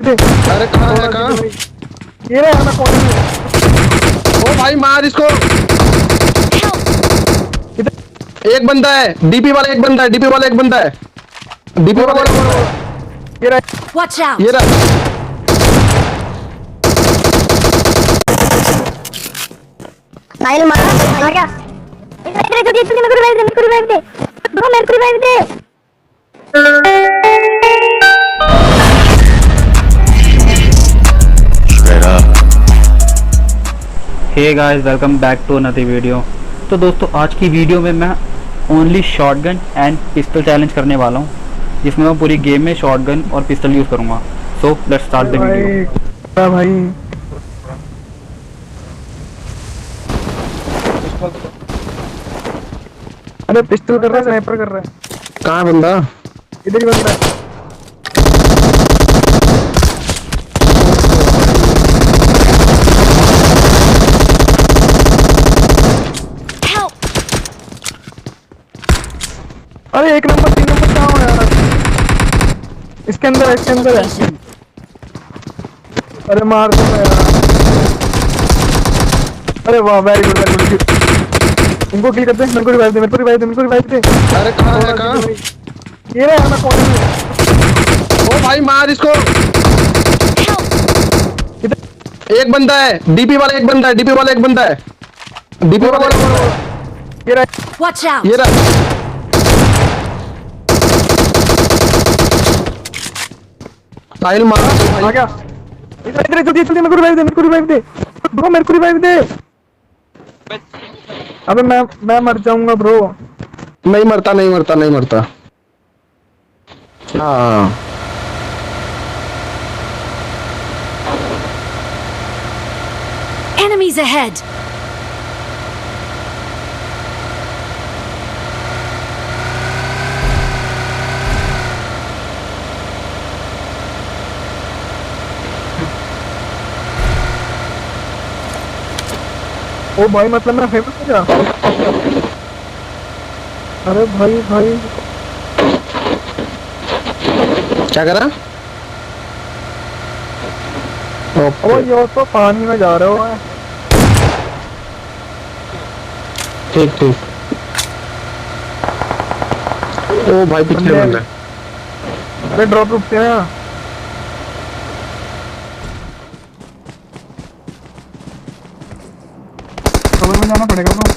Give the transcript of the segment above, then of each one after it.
अरे कहाँ है कहाँ? ये रहा है ना कॉर्नर में। ओ भाई मार इसको। एक बंदा है डीपी वाला, एक बंदा है डीपी वाला, एक बंदा है डीपी वाला, एक बंदा है। ये रहा। Watch out! ये रहा। साहिल मार क्या? मेरे को रिवाइव दे ब्रो, मेरे को रिवाइव दे। Hey guys, welcome back to another video. तो दोस्तों, आज की वीडियो में मैं only shotgun and pistol challenge करने वाला हूँ, जिसमें मैं पूरी गेम में शॉटगन और पिस्टल यूज़ करूँगा। So let's start the video. भाई अरे पिस्टल कर रहा है, स्नाइपर कर रहा है। कहाँ है बंदा? इधर ही बंदा है। अरे एक नंबर 3 नंबर कहाँ है यार? इसके अंदर है, इसके अंदर है। अरे मार दो यार। अरे वाह, वेरी गुड वेरी गुड। इनको किल करते हैं। मेरे को रिवाइव दे, मेरे को रिवाइव दे, मेरे को रिवाइव दे। अरे कहाँ है कहाँ? ये रहा है ना कॉर्नर में। ओ भाई मार इसको। एक बंदा है डीपी वाला, एक बंदा है डीपी वाला, एक बंदा है डीपी वाला, एक बंदा है। ये रहा। Watch out! ये रहा। साहिल मार आ गया। इधर इधर जल्दी जल्दी, मेरे को रिवाइव दे, मेरे को रिवाइव दे ब्रो, मेरे को रिवाइव दे। अबे मैं मर जाऊंगा ब्रो। नहीं मरता नहीं मरता नहीं मरता। हाँ Enemies ahead! ओ भाई, मतलब मैं फेमस हो गया। अरे भाई भाई क्या करा? ओ ये तो पानी में जा रहे हो। ठीक ठीक। ओ भाई पीछे बंदा है। अरे ड्रॉप रुकते हैं। कवर में जाना पड़ेगा ब्रो।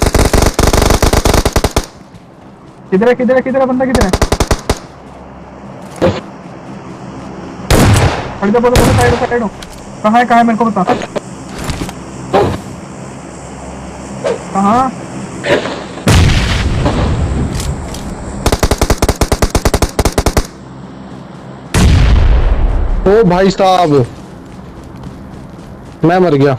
किधर है किधर है किधर है बंदा, किधर है? हट जा, बोलो बोलो, साइड हो। कहाँ है मेरे को बता। कहाँ? ओ भाई साहब, मैं मर गया।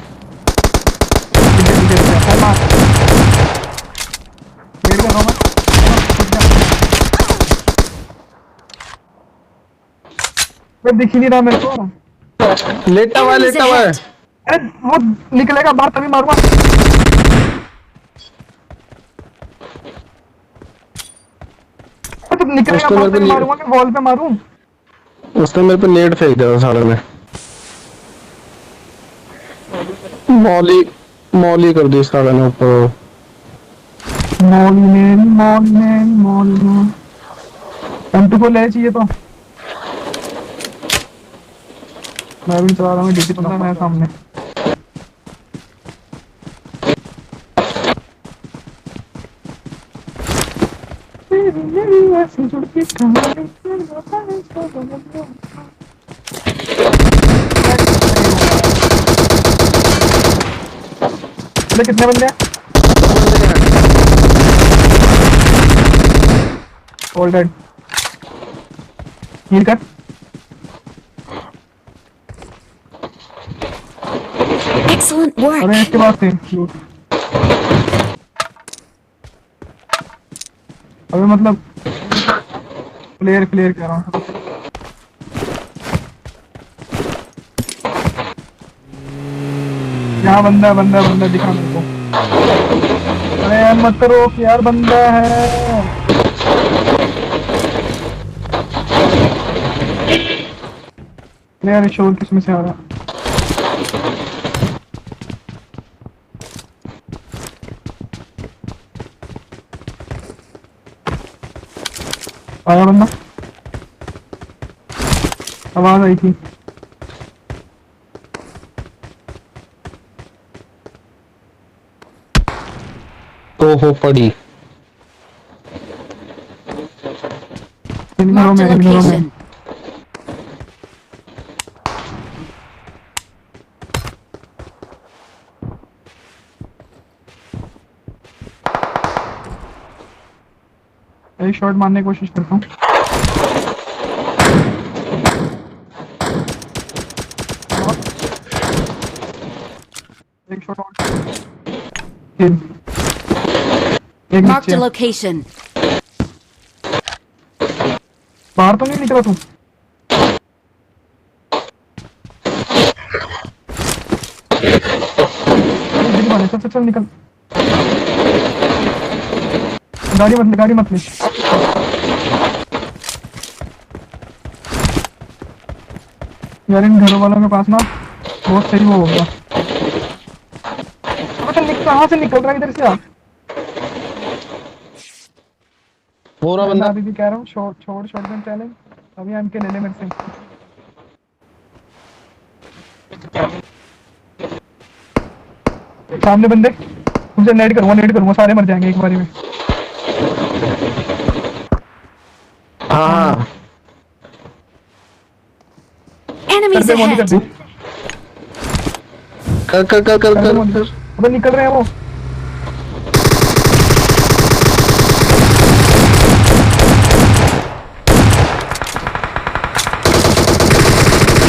दिख ही नहीं रहा मेरे को। लेटा हुआ है लेटा हुआ है। अरे वो निकलेगा बाहर तभी मारूंगा। तो निकलेगा बाहर तभी मारूंगा कि वॉल पे मारूं? उसने मेरे पे नेट फेंक दिया साले ने। मौली कर दी साले ने ऊपर। मॉली M2 को ले चाहिए तो मैं भी चला रहा हूँ। डीपी बंदा मेरे सामने। कितने बंदे हैं? All dead. हील कर। Excellent work! अरे इसके बाद से अबे मतलब क्लियर कह रहा हूँ। यहाँ बंदा दिखा मेरे को। अरे यार मत करो यार, बंदा है। यार ये शोर किसमें से आ रहा? आया बंदा, आवाज आई थी। ओहो पड़ी। इन घरों Marked में, a इन घरों में। location. एक शॉट मारने की कोशिश करता हूँ। एक शॉट और। एक Marked नीचे a है। location. बाहर तो नहीं निकला तू? चल चल चल निकल। गाड़ी मत ले। यार इन घरों वालों के पास ना बहुत सही वो होगा। कहाँ से निकल रहा है? इधर से आ। हो रहा मैं बंदा। अभी भी कह रहा हूँ छोड़ शॉटगन चैलेंज। अभी आन के ले ले मेरे से। सामने बंदे, उनसे नेट करूंगा, सारे मर जाएंगे एक बारी में। हाँ Enemies कर मोदी कर ahead. दे। कर। अबे निकल रहे हैं वो।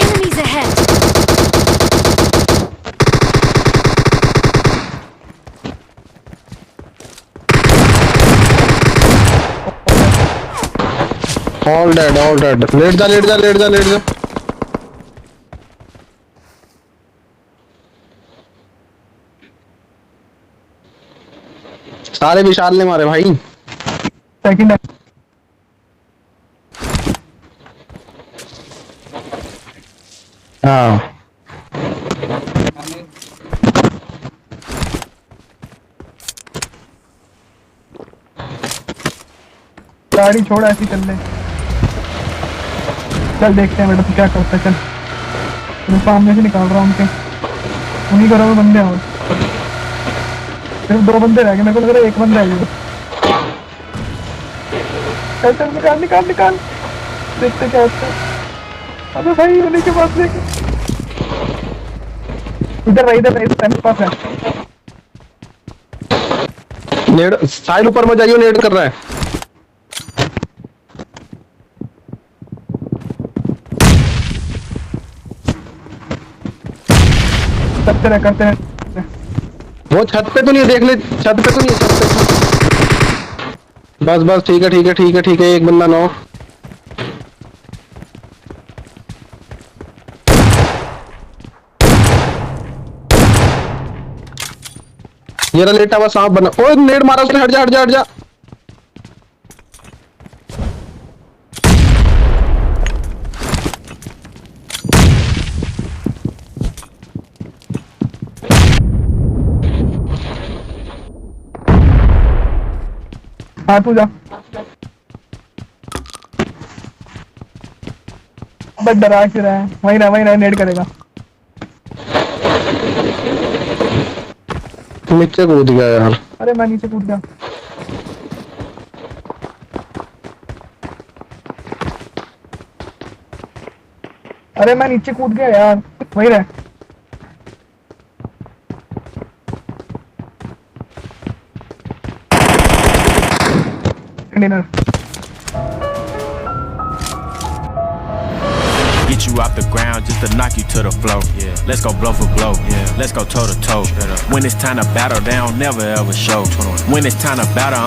Enemies ahead. All dead. लेट जा। सारे विशाल ने मारे भाई। सेकंड है। हाँ गाड़ी छोड़, ऐसी चल ले। चल देखते हैं बेटा तू क्या करता है। चल मैं सामने से निकाल रहा हूँ उनके, उन्हीं घरों में बंदे हैं और सिर्फ 2 बंदे रह गए। मेरे को लग रहा है 1 बंदा है। चल निकाल। देखते क्या होता है। अबे भाई उन्हीं के पास देख। इधर मेरे पास है। नेड साइड ऊपर मत जाइए, नेड कर रहा है। करते हैं। वो छत पे तो नहीं है, देख ले छत पे तो नहीं है, छत पे। बस ठीक है। एक बंदा नो। ये रहा लेटा हुआ सांप बना। ओए नेड मारा उसने। हट जा। हाँ तू जा। बस डरा क्यों रहा है? वहीं रहा नेट करेगा। नीचे कूद गया यार। अरे मैं नीचे कूद गया। यार वहीं रह। Dinner Get you off the ground just to knock you to the floor. Yeah. Let's go blow for blow. Yeah. Let's go toe to toe. When it's time to battle, they don't never ever show. When it's time to battle,